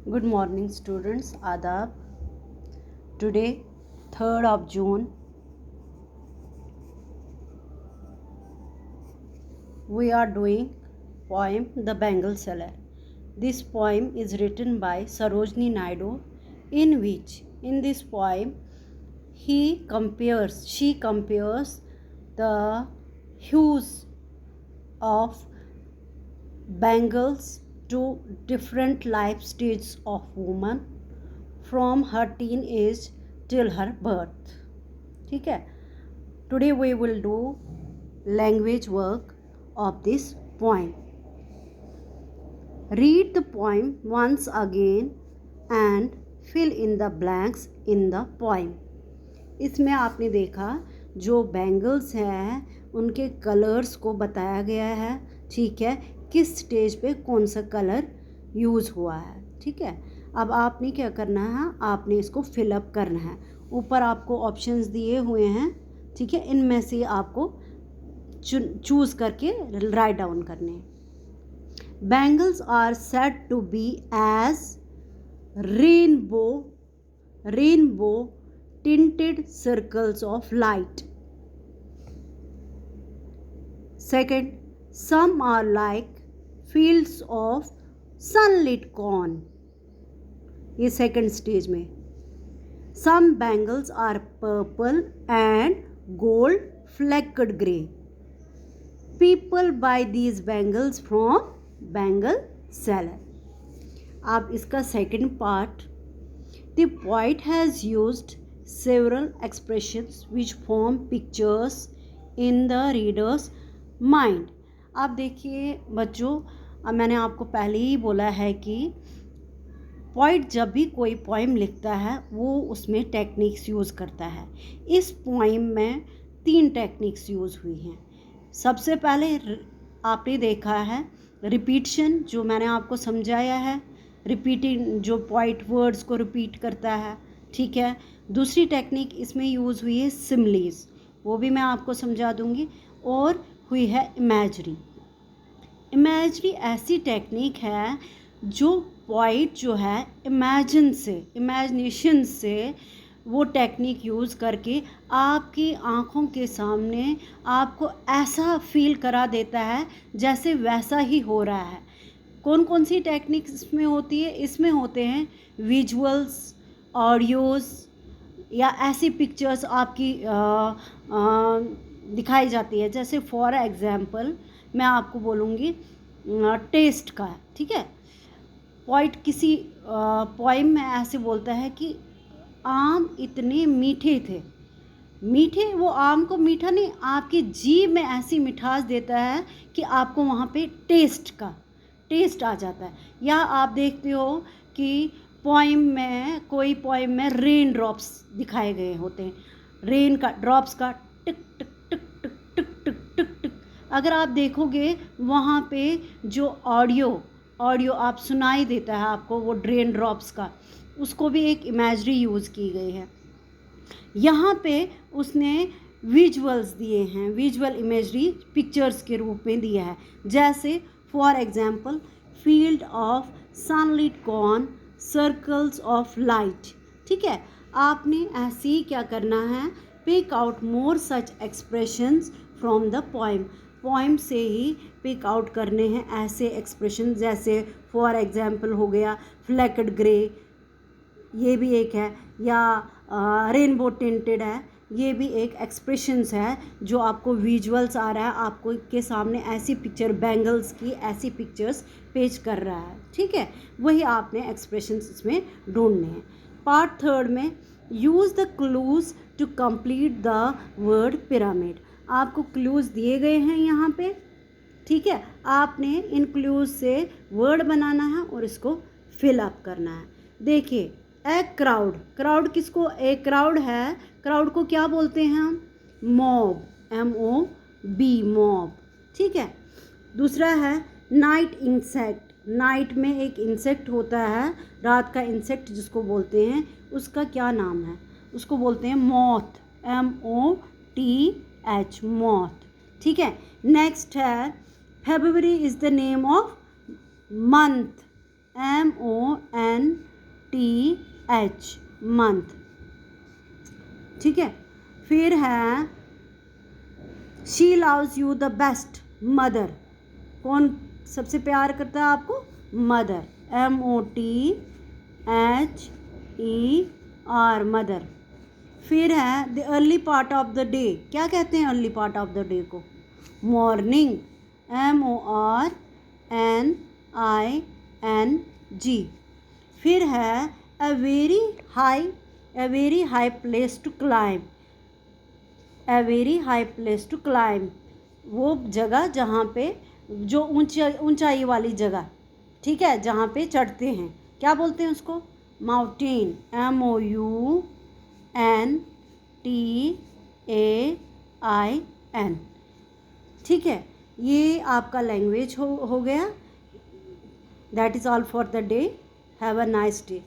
Good morning, students. Adab. Today, 3rd of June, we are doing poem The Bengal Seller. This poem is written by Sarojini Naidu, in this poem, she compares the hues of bangles to different life stages of woman from her teenage till her birth. ठीक है. Today we will do language work of this poem. Read the poem once again and fill in the blanks in the poem. इसमें आपने देखा जो bangles हैं उनके colours को बताया गया है. ठीक है, किस स्टेज पे कौन सा कलर यूज़ हुआ है. ठीक है, अब आपने क्या करना है, आपने इसको फिलअप करना है. ऊपर आपको ऑप्शंस दिए हुए हैं. ठीक है, इनमें से आपको चूज़ करके राइट डाउन करने हैं. Bangles are said to be as rainbow tinted circles of light. Second, some are like fields of sunlit corn. ये second stage में. Some bangles are purple and gold flecked grey. People buy these bangles from bangle seller. अब इसका second part. The poet has used several expressions which form pictures in the reader's mind. अब देखिए बच्चों, अब मैंने आपको पहले ही बोला है कि पोइट जब भी कोई पोइम लिखता है वो उसमें टेक्निक्स यूज़ करता है. इस पोइम में 3 टेक्निक्स यूज़ हुई हैं. सबसे पहले आपने देखा है रिपीटिशन, जो मैंने आपको समझाया है. रिपीटिंग, जो पोइट वर्ड्स को रिपीट करता है. ठीक है. दूसरी टेक्निक इसमें यूज़ हुई है सिमलीज, वो भी मैं आपको समझा दूंगी. और हुई है इमेजरी. इमेजरी ऐसी टेक्निक है जो पोइट जो है इमेजिनेशन से वो टेक्निक यूज़ करके आपकी आँखों के सामने आपको ऐसा फील करा देता है जैसे वैसा ही हो रहा है. कौन कौन सी टेक्निक्स इसमें होती है? इसमें होते हैं विजुअल्स, ऑडियोज़, या ऐसी पिक्चर्स आपकी दिखाई जाती है. जैसे फॉर एग्ज़ाम्पल मैं आपको बोलूँगी टेस्ट का. ठीक है, पोइट किसी पोइम में ऐसे बोलता है कि आम इतने मीठे थे. मीठे, वो आम को मीठा नहीं, आपकी जीभ में ऐसी मिठास देता है कि आपको वहाँ पे टेस्ट आ जाता है. या आप देखते हो कि कोई पोइम में रेन ड्रॉप्स दिखाए गए होते हैं. रेन का ड्रॉप्स का टिक टिक टिक टिक टिक टिक टिक टिक. अगर आप देखोगे वहाँ पे जो ऑडियो आप सुनाई देता है आपको वो रेन ड्रॉप्स का, उसको भी एक इमेजरी यूज़ की गई है. यहाँ पे उसने विजुअल्स दिए हैं, विजुअल इमेजरी पिक्चर्स के रूप में दिया है. जैसे for example field of sunlit corn, circles of light. ठीक है, आपने ऐसे ही क्या करना है, pick out more such expressions from the poem से ही पिक आउट करने हैं ऐसे एक्सप्रेशन. जैसे फॉर एग्जाम्पल हो गया फ्लैक्ड ग्रे, ये भी एक है. या रेनबो टिंटेड है, ये भी एक एक्सप्रेशंस है जो आपको विजुअल्स आ रहा है, आपको के सामने ऐसी पिक्चर बैंगल्स की ऐसी पिक्चर्स पेश कर रहा है. ठीक है, वही आपने एक्सप्रेशंस इसमें ढूंढने हैं. पार्ट 3 में use the clues to complete the word pyramid. आपको क्लूज दिए गए हैं यहाँ पे. ठीक है, आपने इन क्लूज से वर्ड बनाना है और इसको फिल अप करना है. देखिए, ए क्राउड किसको, एक क्राउड है, क्राउड को क्या बोलते हैं हम? Mob, MOB, mob. ठीक है. दूसरा है नाइट इंसेक्ट. नाइट में एक इंसेक्ट होता है, रात का इंसेक्ट जिसको बोलते हैं, उसका क्या नाम है? उसको बोलते हैं मॉथ, MOTH, मॉथ. ठीक है. नेक्स्ट है February is the name of month, MONTH. H, month, ठीक है। फिर है she loves you the best, mother, कौन सबसे प्यार करता है आपको? Mother, MOTHER, mother. फिर है the early part of the day, क्या कहते हैं early part of the day को? Morning, MORNING। फिर है a very high place to climb, a very high place to climb, वो जगह जहाँ पे जो ऊंचाई वाली जगह, ठीक है, जहाँ पे चढ़ते हैं, क्या बोलते हैं उसको? माउंटेन, MOUNTAIN, ठीक है। ये आपका लैंग्वेज हो गया। That is all for the day. Have a nice day.